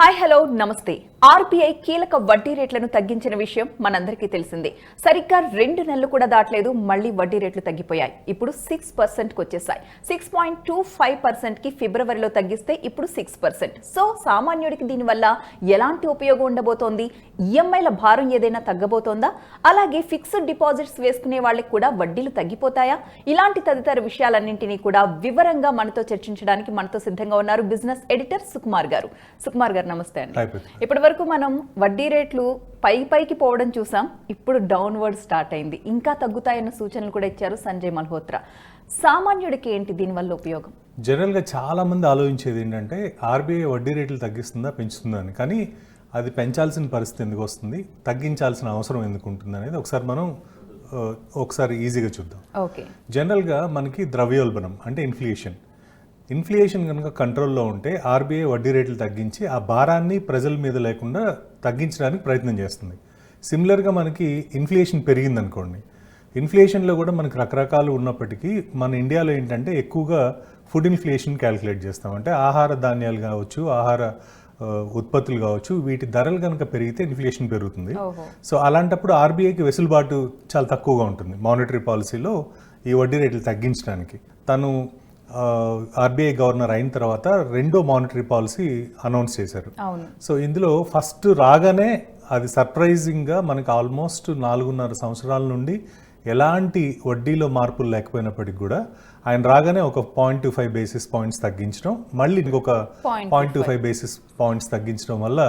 Hi hello నమస్తే. RBI కీలక వడ్డీ రేట్లను తగ్గించిన విషయం మనందరికీ తెలిసిందే. సరిగ్గా 2 నెలలు కూడా దాటలేదు, మళ్లీ వడ్డీ రేట్లు తగ్గిపోయాయి. ఇప్పుడు 6% కు వచ్చేసాయి. 6.25% కి ఫిబ్రవరిలో తగ్గిస్తే ఇప్పుడు 6%. సో సామాన్యుడికి దీనివల్ల ఎలాంటి ఉపయోగం ఉండబోతోంది? ఈఎంఐల భారం ఏదైనా తగ్గబోతోందా? అలాగే ఫిక్స్డ్ డిపాజిట్స్ వేసుకునే వాళ్ళకి కూడా వడ్డీలు తగ్గిపోతాయా? ఇలాంటి తదితర విషయాలన్నింటినీ కూడా వివరంగా మనతో చర్చించడానికి మనతో సిద్ధంగా ఉన్నారు బిజినెస్ ఎడిటర్ సుకుమార్ గారు. సుకుమార్ గారు నమస్తే అండి. ఇప్పటి వరకు మనం వడ్డీ రేట్లు పైకి పోవడం చూసాం, ఇప్పుడు డౌన్వర్డ్ స్టార్ట్ అయింది. ఇంకా తగ్గుతాయన్న సూచనలు కూడా ఇచ్చారు సంజయ్ మల్హోత్రా. సామాన్యుడికి ఏంటి దీనివల్ల ఉపయోగం? జనరల్గా చాలా మంది ఆలోచించేది ఏంటంటే ఆర్బీఐ వడ్డీ రేట్లు తగ్గిస్తుందా పెంచుతుందా అని. కానీ అది పెంచాల్సిన పరిస్థితి ఎందుకు వస్తుంది, తగ్గించాల్సిన అవసరం ఎందుకు ఉంటుంది అనేది ఒకసారి ఈజీగా చూద్దాం. ఓకే, జనరల్గా మనకి ద్రవ్యోల్బణం అంటే ఇన్ఫ్లేషన్ కనుక కంట్రోల్లో ఉంటే ఆర్బీఐ వడ్డీ రేట్లు తగ్గించి ఆ భారాన్ని ప్రజల మీద లేకుండా తగ్గించడానికి ప్రయత్నం చేస్తుంది. సిమిలర్గా మనకి ఇన్ఫ్లేషన్ పెరిగిందనుకోండి, ఇన్ఫ్లేషన్లో కూడా మనకి రకరకాలు ఉన్నప్పటికీ మన ఇండియాలో ఏంటంటే ఎక్కువగా ఫుడ్ ఇన్ఫ్లేషన్ క్యాలిక్యులేట్ చేస్తాం. అంటే ఆహార ధాన్యాలు కావచ్చు, ఆహార ఉత్పత్తులు కావచ్చు, వీటి ధరలు కనుక పెరిగితే ఇన్ఫ్లేషన్ పెరుగుతుంది. సో అలాంటప్పుడు ఆర్బీఐకి వెసులుబాటు చాలా తక్కువగా ఉంటుంది మానిటరీ పాలసీలో ఈ వడ్డీ రేట్లు తగ్గించడానికి. తను ఆర్బీఐ గవర్నర్ అయిన తర్వాత 2వ మానిటరీ పాలసీ అనౌన్స్ చేశారు. సో ఇందులో ఫస్ట్ రాగానే అది సర్ప్రైజింగ్గా మనకి ఆల్మోస్ట్ 4.5 సంవత్సరాల నుండి ఎలాంటి వడ్డీలో మార్పులు లేకపోయినప్పటికీ కూడా ఆయన రాగానే ఒక 0.25 బేసిస్ పాయింట్స్ తగ్గించడం, మళ్ళీ ఇంకొక 0.25 బేసిస్ పాయింట్స్ తగ్గించడం వల్ల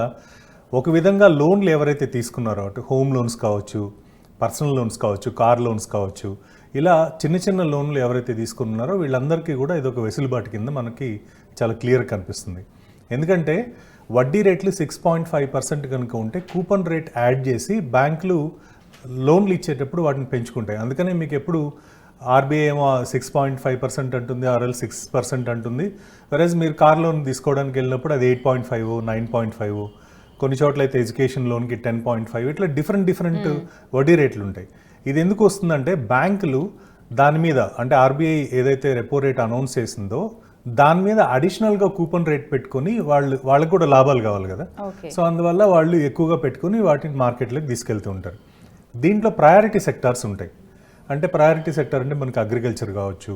ఒక విధంగా లోన్లు ఎవరైతే తీసుకున్నారో, అటు హోమ్ లోన్స్ కావచ్చు, పర్సనల్ లోన్స్ కావచ్చు, కార్ లోన్స్ కావచ్చు, ఇలా చిన్న లోన్లు ఎవరైతే తీసుకున్నారో వీళ్ళందరికీ కూడా ఇదొక వెసులుబాటు కింద మనకి చాలా క్లియర్ కనిపిస్తుంది. ఎందుకంటే వడ్డీ రేట్లు 6.5% కనుక ఉంటే కూపన్ రేట్ యాడ్ చేసి బ్యాంకులు లోన్లు ఇచ్చేటప్పుడు వాటిని పెంచుకుంటాయి. అందుకనే మీకు ఎప్పుడు ఆర్బీఐ ఏమో 6.5% అంటుంది, ఆర్ఎల్ 6% అంటుంది. వెరస్ మీరు కార్ లోన్ తీసుకోవడానికి వెళ్ళినప్పుడు అది 8.5, 9.5, కొన్ని చోట్ల అయితే ఎడ్యుకేషన్ లోన్కి 10.5, ఇట్లా డిఫరెంట్ వడ్డీ రేట్లు ఉంటాయి. ఇది ఎందుకు వస్తుందంటే బ్యాంకులు దాని మీద, అంటే ఆర్బీఐ ఏదైతే రెపో రేట్ అనౌన్స్ చేసిందో దాని మీద అడిషనల్గా కూపన్ రేట్ పెట్టుకొని వాళ్ళకు కూడా లాభాలు కావాలి కదా. సో అందువల్ల వాళ్ళు ఎక్కువగా పెట్టుకుని వాటిని మార్కెట్లోకి తీసుకెళ్తూ ఉంటారు. దీంట్లో ప్రయారిటీ సెక్టార్స్ ఉంటాయి. అంటే ప్రయారిటీ సెక్టర్ అంటే మనకి అగ్రికల్చర్ కావచ్చు,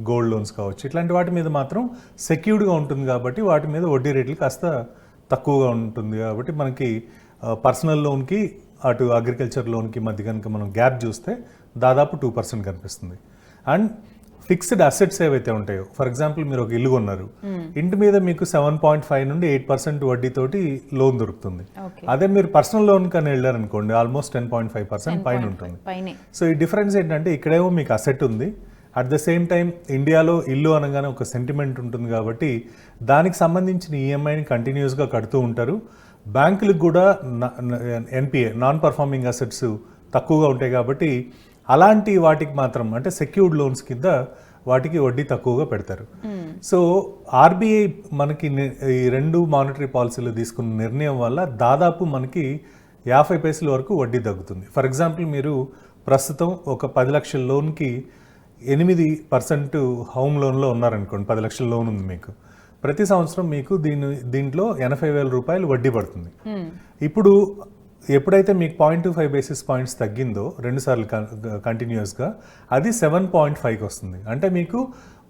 గోల్డ్ లోన్స్ కావచ్చు, ఇట్లాంటి వాటి మీద మాత్రం సెక్యూర్డ్గా ఉంటుంది కాబట్టి వాటి మీద వడ్డీ రేట్లు కాస్త తక్కువగా ఉంటుంది. కాబట్టి మనకి పర్సనల్ లోన్కి అటు అగ్రికల్చర్ లోన్కి మధ్య కనుక మనం గ్యాప్ చూస్తే దాదాపు 2% కనిపిస్తుంది. అండ్ ఫిక్స్డ్ అసెట్స్ ఏవైతే ఉంటాయో, ఫర్ ఎగ్జాంపుల్ మీరు ఒక ఇల్లు కొన్నారు, ఇంటి మీద మీకు 7.5 నుండి 8% వడ్డీతోటి లోన్ దొరుకుతుంది. అదే మీరు పర్సనల్ లోన్ కానీ వెళ్ళారనుకోండి ఆల్మోస్ట్ 10.5% పైన ఉంటుంది. సో ఈ డిఫరెన్స్ ఏంటంటే ఇక్కడేమో మీకు అసెట్ ఉంది, అట్ ద సేమ్ టైం ఇండియాలో ఇల్లు అనగానే ఒక సెంటిమెంట్ ఉంటుంది కాబట్టి దానికి సంబంధించిన ఈఎంఐని కంటిన్యూస్గా కడుతూ ఉంటారు. బ్యాంకులకు కూడా ఎన్పిఏ నాన్ పర్ఫార్మింగ్ అసెట్స్ తక్కువగా ఉంటాయి కాబట్టి అలాంటి వాటికి మాత్రం, అంటే సెక్యూర్డ్ లోన్స్ కింద వాటికి వడ్డీ తక్కువగా పెడతారు. సో ఆర్బీఐ మనకి ఈ 2 మానిటరీ పాలసీలు తీసుకున్న నిర్ణయం వల్ల దాదాపు మనకి 50 పైసల వరకు వడ్డీ తగ్గుతుంది. ఫర్ ఎగ్జాంపుల్ మీరు ప్రస్తుతం ఒక 10 లక్షల లోన్కి 8% హోమ్ లోన్లో ఉన్నారనుకోండి, 10 లక్షల లోన్ ఉంది మీకు, ప్రతి సంవత్సరం మీకు దీంట్లో 80,000 రూపాయలు వడ్డీ పడుతుంది. ఇప్పుడు ఎప్పుడైతే మీకు 0.25 బేసిస్ పాయింట్స్ తగ్గిందో 2 సార్లు కంటిన్యూస్గా, అది 7.5కి వస్తుంది. అంటే మీకు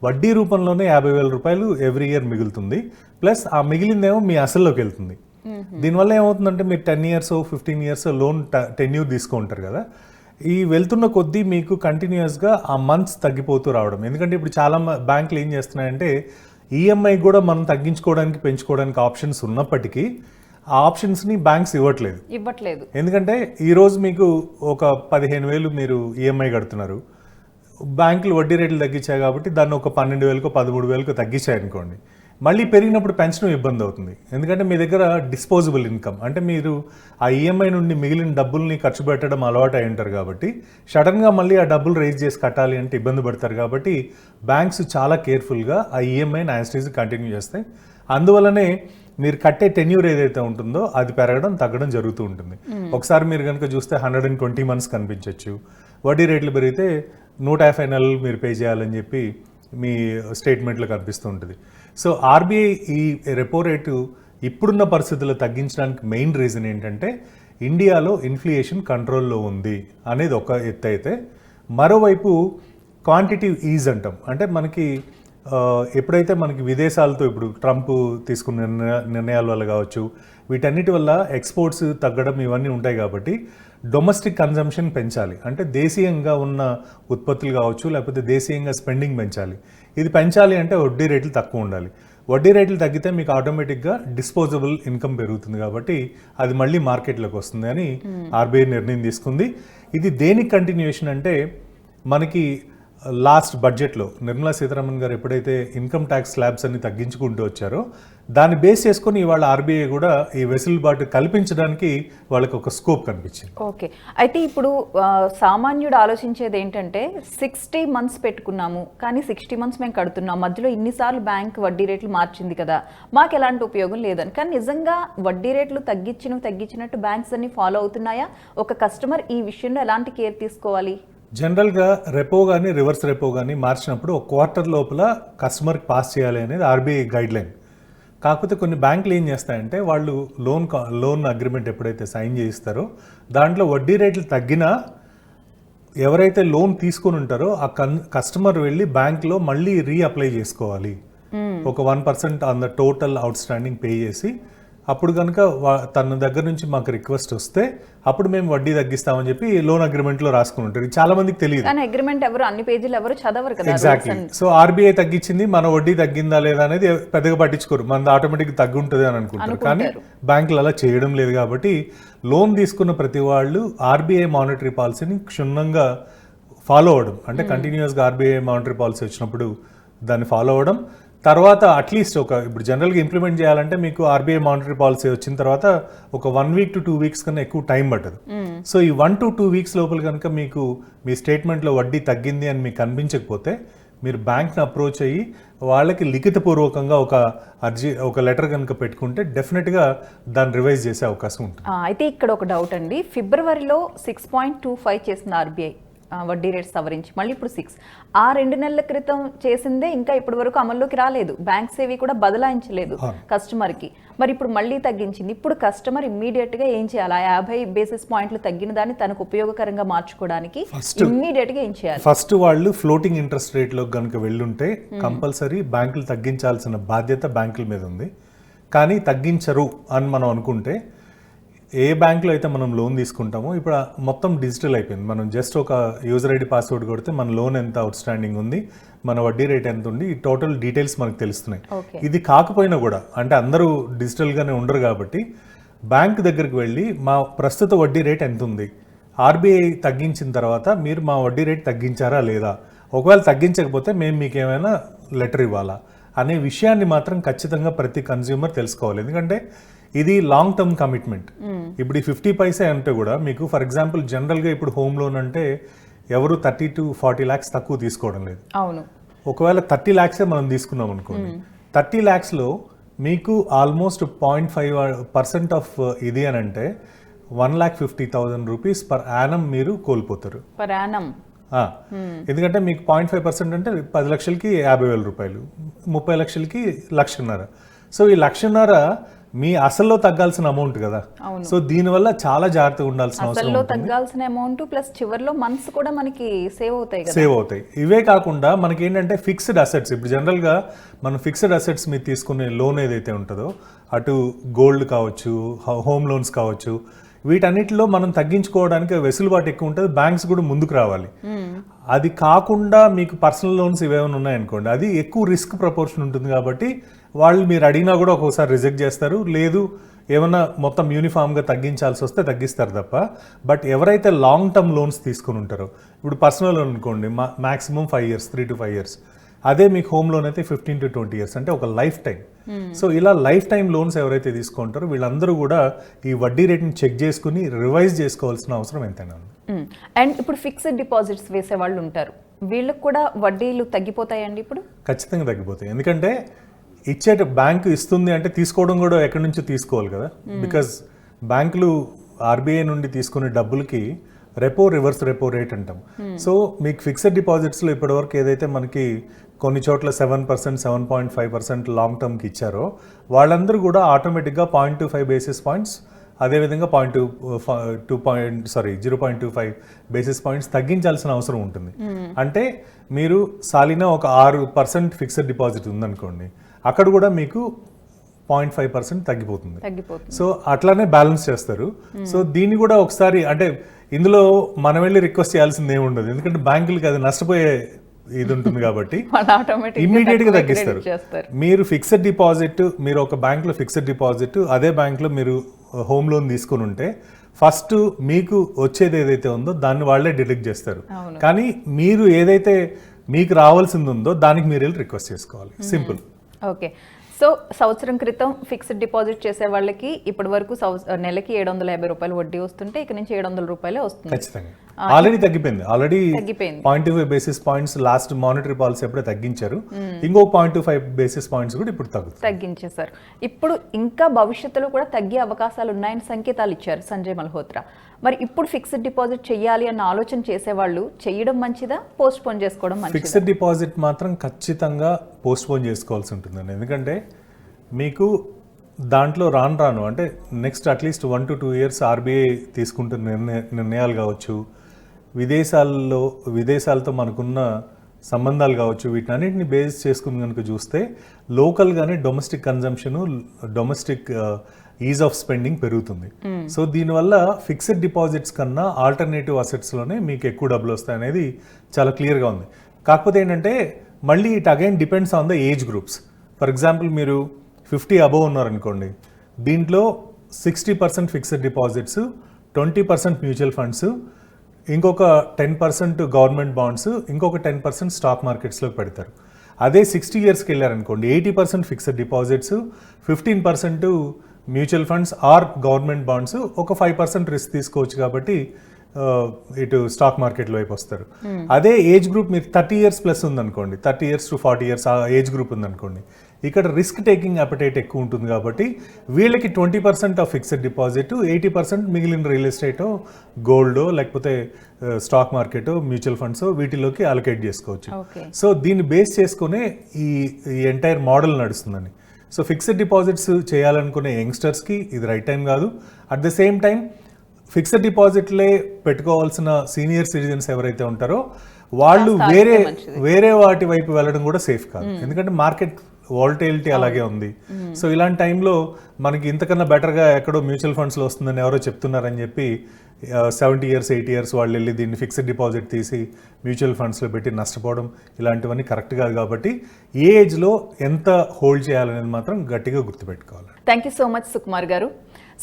వడ్డీ రూపంలోనే 50,000 రూపాయలు ఎవ్రీ ఇయర్ మిగులుతుంది. ప్లస్ ఆ మిగిలిందేమో మీ అసల్లోకి వెళ్తుంది. దీనివల్ల ఏమవుతుందంటే మీరు 10 years 15 years లోన్ టెన్యూర్ తీసుకుంటారు కదా, ఈ వెళ్తున్న కొద్దీ మీకు కంటిన్యూస్గా ఆ మంత్స్ తగ్గిపోతూ రావడం. ఎందుకంటే ఇప్పుడు చాలా బ్యాంకులు ఏం చేస్తున్నాయంటే ఈఎంఐ కూడా మనం తగ్గించుకోవడానికి పెంచుకోవడానికి ఆప్షన్స్ ఉన్నప్పటికీ ఆ ఆప్షన్స్ని బ్యాంక్స్ ఇవ్వట్లేదు. ఎందుకంటే ఈరోజు మీకు ఒక 15,000 మీరు ఈఎంఐ కడుతున్నారు, బ్యాంకులు వడ్డీ రేట్లు తగ్గించాయి కాబట్టి దాన్ని ఒక 12,000కో 13,000కో తగ్గించాయి అనుకోండి, మళ్ళీ పెరిగినప్పుడు పెంచడం ఇబ్బంది అవుతుంది. ఎందుకంటే మీ దగ్గర డిస్పోజబుల్ ఇన్కమ్, అంటే మీరు ఆ ఈఎంఐ నుండి మిగిలిన డబ్బుల్ని ఖర్చు పెట్టడం అలవాటు అయి ఉంటారు కాబట్టి సడన్గా మళ్ళీ ఆ డబ్బులు రైజ్ చేసి కట్టాలి అంటే ఇబ్బంది పడతారు. కాబట్టి బ్యాంక్స్ చాలా కేర్ఫుల్గా ఆ ఈఎంఐని యాజ్ కంటిన్యూ చేస్తాయి. అందువల్లనే మీరు కట్టే టెన్యూర్ ఏదైతే ఉంటుందో అది పెరగడం తగ్గడం జరుగుతూ ఉంటుంది. ఒకసారి మీరు కనుక చూస్తే 120 months కనిపించవచ్చు. వడ్డీ రేట్లు పెరిగితే 150 నెలలు మీరు పే చేయాలని చెప్పి మీ స్టేట్మెంట్లో కనిపిస్తూ ఉంటుంది. సో ఆర్బీఐ ఈ రెపో రేటు ఇప్పుడున్న పరిస్థితుల్లో తగ్గించడానికి మెయిన్ రీజన్ ఏంటంటే ఇండియాలో ఇన్ఫ్లేషన్ కంట్రోల్లో ఉంది అనేది ఒక ఎత్తు అయితే, మరోవైపు క్వాంటిటివ్ ఈజ్ అంటాం. అంటే మనకి ఎప్పుడైతే మనకి విదేశాలతో ఇప్పుడు ట్రంప్ తీసుకున్న నిర్ణయాల వల్ల కావచ్చు, వీటన్నిటి వల్ల ఎక్స్పోర్ట్స్ తగ్గడం ఇవన్నీ ఉంటాయి కాబట్టి డొమెస్టిక్ కన్జంప్షన్ పెంచాలి. అంటే దేశీయంగా ఉన్న ఉత్పత్తులు కావచ్చు, లేకపోతే దేశీయంగా స్పెండింగ్ పెంచాలి. ఇది పెంచాలి అంటే వడ్డీ రేట్లు తక్కువ ఉండాలి. వడ్డీ రేట్లు తగ్గితే మీకు ఆటోమేటిక్గా డిస్పోజబుల్ ఇన్కమ్ పెరుగుతుంది కాబట్టి అది మళ్ళీ మార్కెట్లోకి వస్తుంది అని ఆర్బీఐ నిర్ణయం తీసుకుంది. ఇది దేనికి కంటిన్యూషన్ అంటే మనకి లాస్ట్ బడ్జెట్లో నిర్మలా సీతారామన్ గారు ఎప్పుడైతే ఇన్కమ్ ట్యాక్స్ స్లాబ్స్ అన్ని తగ్గించుకుంటూ వచ్చారో దాన్ని బేస్ చేసుకుని ఇవాళ ఆర్బీఐ కూడా ఈ వెసులుబాటు కల్పించడానికి వాళ్ళకి ఒక స్కోప్ కనిపించింది. ఓకే, అయితే ఇప్పుడు సామాన్యుడు ఆలోచించేది ఏంటంటే 60 months పెట్టుకున్నాము కానీ 60 months మేము కడుతున్నాం, మధ్యలో ఇన్నిసార్లు బ్యాంక్ వడ్డీ రేట్లు మార్చింది కదా, మాకు ఎలాంటి ఉపయోగం లేదని. కానీ నిజంగా వడ్డీ రేట్లు తగ్గించినట్టు బ్యాంక్స్ అన్ని ఫాలో అవుతున్నాయా? ఒక కస్టమర్ ఈ విషయంలో ఎలాంటి కేర్ తీసుకోవాలి? జనరల్గా రెపో కానీ రివర్స్ రెపో కానీ మార్చినప్పుడు ఒక క్వార్టర్ లోపల కస్టమర్కి పాస్ చేయాలి అనేది ఆర్బీఐ గైడ్ లైన్. కాకపోతే కొన్ని బ్యాంకులు ఏం చేస్తాయంటే వాళ్ళు లోన్ అగ్రిమెంట్ ఎప్పుడైతే సైన్ చేయిస్తారో దాంట్లో వడ్డీ రేట్లు తగ్గినా ఎవరైతే లోన్ తీసుకుని ఉంటారో ఆ కస్టమర్ వెళ్ళి బ్యాంక్లో మళ్ళీ రీఅప్లై చేసుకోవాలి. ఒక 1% on the total out standing pay చేసి, అప్పుడు కనుక తన దగ్గర నుంచి మాకు రిక్వెస్ట్ వస్తే అప్పుడు మేము వడ్డీ తగ్గిస్తామని చెప్పి లోన్ అగ్రిమెంట్లో రాసుకుని ఉంటారు. చాలా మందికి తెలియదు. అగ్రిమెంట్ ఎవరు అన్ని పేజీలు ఎవరు చదవరు కదా. ఎగ్జాక్ట్లీ. సో ఆర్బీఐ తగ్గించింది, మన వడ్డీ తగ్గిందా లేదా అనేది పెద్దగా పట్టించుకోరు, మనది ఆటోమేటిక్ తగ్గి ఉంటుంది అని అనుకుంటారు. కానీ బ్యాంకులు అలా చేయడం లేదు. కాబట్టి లోన్ తీసుకున్న ప్రతి వాళ్ళు ఆర్బీఐ మానిటరీ పాలసీని క్షుణ్ణంగా ఫాలో అవ్వడం, అంటే కంటిన్యూస్గా ఆర్బీఐ మానిటరీ పాలసీ వచ్చినప్పుడు దాన్ని ఫాలో అవ్వడం. తర్వాత అట్లీస్ట్ ఇప్పుడు జనరల్గా ఇంప్లిమెంట్ చేయాలంటే మీకు ఆర్బీఐ మానిటరీ పాలసీ వచ్చిన తర్వాత ఒక 1 week to 2 weeks కన్నా ఎక్కువ టైం పట్టదు. సో ఈ 1 to 2 weeks లోపల కనుక మీకు మీ స్టేట్మెంట్లో వడ్డీ తగ్గింది అని మీకు కనిపించకపోతే మీరు బ్యాంక్ని అప్రోచ్ అయ్యి వాళ్ళకి లిఖితపూర్వకంగా ఒక లెటర్ కనుక పెట్టుకుంటే డెఫినెట్గా దాన్ని రివైజ్ చేసే అవకాశం ఉంటుంది. అయితే ఇక్కడ ఒక డౌట్ అండి, ఫిబ్రవరిలో 6.25 చేసింది ఆర్బీఐ వడ్డీ రేట్ సవరించి, మళ్ళీ ఇప్పుడు 6. ఆ 2 నెలల క్రితం చేసిందే ఇంకా ఇప్పటి వరకు అమల్లోకి రాలేదు, బ్యాంక్స్ ఏవి కూడా బదలాయించలేదు కస్టమర్కి. మరి ఇప్పుడు మళ్ళీ తగ్గించింది. ఇప్పుడు కస్టమర్ ఇమ్మీడియట్గా ఏం చేయాలి? 50 basis points తగ్గిన దాన్ని తనకు ఉపయోగకరంగా మార్చుకోవడానికి ఇమ్మీడియట్గా ఏం చేయాలి? ఫస్ట్ వాళ్ళు ఫ్లోటింగ్ ఇంట్రెస్ట్ రేట్లో కనుక వెళ్ళుంటే కంపల్సరీ బ్యాంకులు తగ్గించాల్సిన బాధ్యత బ్యాంకుల మీద ఉంది. కానీ తగ్గించరు అని మనం అనుకుంటే ఏ బ్యాంక్లో అయితే మనం లోన్ తీసుకుంటామో ఇప్పుడు మొత్తం డిజిటల్ అయిపోయింది. మనం జస్ట్ ఒక యూజర్ ఐడి పాస్వర్డ్ కొడితే మన లోన్ ఎంత అవుట్ స్టాండింగ్ ఉంది, మన వడ్డీ రేట్ ఎంత ఉంది, ఈ టోటల్ డీటెయిల్స్ మనకు తెలుస్తున్నాయి. ఇది కాకపోయినా కూడా, అంటే అందరూ డిజిటల్గానే ఉండరు కాబట్టి బ్యాంక్ దగ్గరికి వెళ్ళి మా ప్రస్తుత వడ్డీ రేట్ ఎంత ఉంది, ఆర్బీఐ తగ్గించిన తర్వాత మీరు మా వడ్డీ రేట్ తగ్గించారా లేదా, ఒకవేళ తగ్గించకపోతే మేము మీకు ఏమైనా లెటర్ ఇవ్వాలా అనే విషయాన్ని మాత్రం ఖచ్చితంగా ప్రతి కన్స్యూమర్ తెలుసుకోవాలి. ఎందుకంటే ఇది లాంగ్ టర్మ్ కమిట్మెంట్. ఇప్పుడు ఈ 50 పైసే అంటే కూడా మీకు ఫర్ ఎగ్జాంపుల్ జనరల్గా ఇప్పుడు హోమ్ లోన్ అంటే ఎవరు 30 to 40 lakhs తక్కువ తీసుకోవడం లేదు. అవును. ఒకవేళ 30 lakhs మనం తీసుకున్నాం అనుకోండి, 30 lakhsలో మీకు ఆల్మోస్ట్ 0.5% ఆఫ్ ఇది అని అంటే 1,50,000 rupees పర్ యానం మీరు కోల్పోతారు. Per annum. ఎందుకంటే మీకు 0.5% అంటే 10 లక్షలకి 50,000 రూపాయలు, 30 లక్షలకి 1,50,000. సో ఈ 1,50,000 మీ అసల్లో తగ్గాల్సిన అమౌంట్ కదా. సో దీనివల్ల చాలా జాగ్రత్తగా ఉండాల్సిన అవసరం ఉంది. తగ్గాల్సిన అమౌంట్ ప్లస్ చివర్లో మంత్స్ కూడా మనకి సేవ్ అవుతాయి. ఇవే కాకుండా మనకి ఏంటంటే ఫిక్స్డ్ అసెట్స్, ఇప్పుడు జనరల్గా మనం ఫిక్స్డ్ అసెట్స్ మీద తీసుకునే లోన్ ఏదైతే ఉంటుందో, అటు గోల్డ్ కావచ్చు, హోమ్ లోన్స్ కావచ్చు, వీటన్నిటిలో మనం తగ్గించుకోవడానికి వెసులుబాటు ఎక్కువ ఉంటుంది. బ్యాంక్స్ కూడా ముందుకు రావాలి. అది కాకుండా మీకు పర్సనల్ లోన్స్ ఇవేమైనా ఉన్నాయనుకోండి, అది ఎక్కువ రిస్క్ ప్రపోర్షన్ ఉంటుంది కాబట్టి వాళ్ళు మీరు అడిగినా కూడా ఒక్కోసారి రిజెక్ట్ చేస్తారు. లేదు ఏమన్నా మొత్తం యూనిఫామ్గా తగ్గించాల్సి వస్తే తగ్గిస్తారు తప్ప. బట్ ఎవరైతే లాంగ్ టర్మ్ లోన్స్ తీసుకుని ఉంటారో, ఇప్పుడు పర్సనల్ లోన్ అనుకోండి మాక్సిమం 5 years, 3 to 5 years. అదే మీకు హోమ్ లోన్ అయితే 15 to 20 years, అంటే ఒక లైఫ్ టైం. సో ఇలా లైఫ్ టైం లోన్స్ ఎవరైతే తీసుకుంటారో వీళ్ళందరూ కూడా ఈ వడ్డీ రేట్ని చెక్ చేసుకుని రివైజ్ చేసుకోవాల్సిన అవసరం ఎంతైనా ఉంది. అండ్ ఇప్పుడు ఫిక్స్డ్ డిపాజిట్స్ వేసే వాళ్ళు ఉంటారు, వీళ్ళకి కూడా వడ్డీలు తగ్గిపోతాయండి? ఇప్పుడు ఖచ్చితంగా తగ్గిపోతాయి. ఎందుకంటే బ్యాంకు ఇస్తుంది అంటే తీసుకోవడం కూడా ఎక్కడి నుంచో తీసుకోవాలి కదా. బికాజ్ బ్యాంకులు ఆర్బీఐ నుండి తీసుకునే డబ్బులకి రెపో రివర్స్ రెపో రేట్ అంటాం. సో మీకు ఫిక్స్డ్ డిపాజిట్స్లో ఇప్పటివరకు ఏదైతే మనకి కొన్ని చోట్ల 7%, 7.5% లాంగ్ టర్మ్కి ఇచ్చారో వాళ్ళందరూ కూడా ఆటోమేటిక్గా 0.25 బేసిస్ పాయింట్స్, అదేవిధంగా 0.25 బేసిస్ పాయింట్స్ తగ్గించాల్సిన అవసరం ఉంటుంది. అంటే మీరు సాలినా ఒక 6% ఫిక్స్డ్ డిపాజిట్ ఉందనుకోండి, అక్కడ కూడా మీకు 0.5% తగ్గిపోతుంది. సో అట్లానే బ్యాలెన్స్ చేస్తారు. సో దీన్ని కూడా ఒకసారి అంటే ఇందులో మనం వెళ్ళి రిక్వెస్ట్ చేయాల్సింది ఏమి ఉండదు, ఎందుకంటే బ్యాంకులకి అది నష్టపోయే ఇది ఉంటుంది కాబట్టి ఇమ్మీడియట్ గా తగ్గిస్తారు. మీరు ఫిక్స్డ్ డిపాజిట్, మీరు ఒక బ్యాంక్ లో ఫిక్స్డ్ డిపాజిట్, అదే బ్యాంక్ లో మీరు హోమ్ లోన్ తీసుకుని ఉంటే ఫస్ట్ మీకు వచ్చేది ఏదైతే ఉందో దాన్ని వాళ్ళే డిడక్ట్ చేస్తారు. కానీ మీరు ఏదైతే మీకు రావాల్సింది ఉందో దానికి మీరు వెళ్ళి రిక్వెస్ట్ చేసుకోవాలి. సింపుల్. ఓకే. సో సంవత్సరం క్రితం ఫిక్స్డ్ డిపాజిట్ చేసే వాళ్ళకి ఇప్పటి వరకు నెలకి 750 రూపాయలు వడ్డీ వస్తుంటే ఇక నుంచి 700 రూపాయలే వస్తుంది. ఖచ్చితంగా ఆల్రెడీ తగ్గిపోయింది. 0.25 basis points last monetary policy ఎప్పుడే తగ్గించారు. ఇంకో 0.25 బేసిస్ పాయింట్స్ కూడా ఇప్పుడు తగ్గించేశారు. ఇప్పుడు ఇంకా భవిష్యత్తులో కూడా తగ్గే అవకాశాలు ఉన్నాయని సంకేతాలు ఇచ్చారు సంజయ్ మల్హోత్రా. మరి ఇప్పుడు ఫిక్స్డ్ డిపాజిట్ చేయాలి అన్న ఆలోచన చేసేవాళ్ళు చేయడం మంచిదా, పోస్ట్ పోన్ చేసుకోవడం మంచిదా? ఫిక్స్డ్ డిపాజిట్ మాత్రం ఖచ్చితంగా పోస్ట్ పోన్ చేసుకోవాల్సి ఉంటుందండి. ఎందుకంటే మీకు దాంట్లో రాను అంటే next at least 1 to 2 years RBI తీసుకుంటున్న నిర్ణయాలు కావచ్చు, విదేశాలతో మనకున్న సంబంధాలు కావచ్చు, వీటన్నిటిని బేస్ చేసుకుని కనుక చూస్తే లోకల్గానే domestic consumption, domestic ease of spending పెరుగుతుంది. సో దీనివల్ల ఫిక్స్డ్ డిపాజిట్స్ కన్నా ఆల్టర్నేటివ్ అసెట్స్లోనే మీకు ఎక్కువ డబ్బులు వస్తాయి అనేది చాలా క్లియర్గా ఉంది. కాకపోతే ఏంటంటే మళ్ళీ it again depends on the age groups. For example మీరు 50 అబోవ్ ఉన్నారనుకోండి, దీంట్లో 60% ఫిక్స్డ్ డిపాజిట్స్, 20% మ్యూచువల్ ఫండ్స్, ఇంకొక 10% గవర్నమెంట్ బాండ్స్, ఇంకొక 10% స్టాక్ మార్కెట్స్లోకి పెడతారు. అదే 60 yearsకి వెళ్ళారనుకోండి, 80% fixed deposits, 15% mutual funds or government bonds, ఒక 5% రిస్క్ తీసుకోవచ్చు కాబట్టి ఇటు స్టాక్ మార్కెట్లో వైపు వస్తారు. అదే ఏజ్ గ్రూప్ మీరు 30 years ప్లస్ ఉందనుకోండి, 30 years to 40 years ఆ ఏజ్ గ్రూప్ ఉందనుకోండి, ఇక్కడ రిస్క్ టేకింగ్ అపటైట్ ఎక్కువ ఉంటుంది కాబట్టి వీళ్ళకి 20% ఆఫ్ ఫిక్స్డ్ డిపాజిట్, 80% మిగిలిన రియల్ ఎస్టేటో, గోల్డో, లేకపోతే స్టాక్ మార్కెట్, మ్యూచువల్ ఫండ్స్ వీటిలోకి అలొకేట్ చేసుకోవచ్చు. సో దీన్ని బేస్ చేసుకునే ఈ ఎంటైర్ మోడల్ నడుస్తుందని. సో ఫిక్స్డ్ డిపాజిట్స్ చేయాలనుకునే యంగ్స్టర్స్కి ఇది రైట్ టైం కాదు. At the same time fixed డిపాజిట్లే పెట్టుకోవాల్సిన సీనియర్ సిటిజన్స్ ఎవరైతే ఉంటారో వాళ్ళు వేరే వాటి వైపు వెళ్ళడం కూడా సేఫ్ కాదు. ఎందుకంటే మార్కెట్ వాలటిలిటీ అలాగే ఉంది. సో ఇలాంటి టైంలో మనకి ఇంతకన్నా బెటర్గా ఎక్కడో మ్యూచువల్ ఫండ్స్లో వస్తుందని ఎవరో చెప్తున్నారని చెప్పి 70 years 80 years వాళ్ళు వెళ్ళి దీన్ని ఫిక్స్డ్ డిపాజిట్ తీసి మ్యూచువల్ ఫండ్స్లో పెట్టి నష్టపోవడం ఇలాంటివన్నీ కరెక్ట్ కాదు. కాబట్టి ఏ ఏజ్లో ఎంత హోల్డ్ చేయాలనేది మాత్రం గట్టిగా గుర్తుపెట్టుకోవాలి. Thank you so much Sukumar గారు.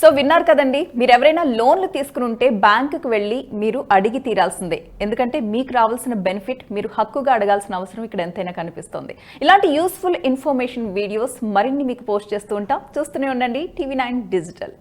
సో విన్నారు కదండి, మీరు ఎవరైనా లోన్లు తీసుకుని ఉంటే బ్యాంకుకు వెళ్ళి మీరు అడిగి తీరాల్సిందే. ఎందుకంటే మీకు రావాల్సిన బెనిఫిట్ మీరు హక్కుగా అడగాల్సిన అవసరం ఇక్కడ ఎంతైనా కనిపిస్తోంది. ఇలాంటి యూస్ఫుల్ ఇన్ఫర్మేషన్ వీడియోస్ మరిన్ని మీకు పోస్ట్ చేస్తూ ఉంటాం. చూస్తూనే ఉండండి TV9 డిజిటల్.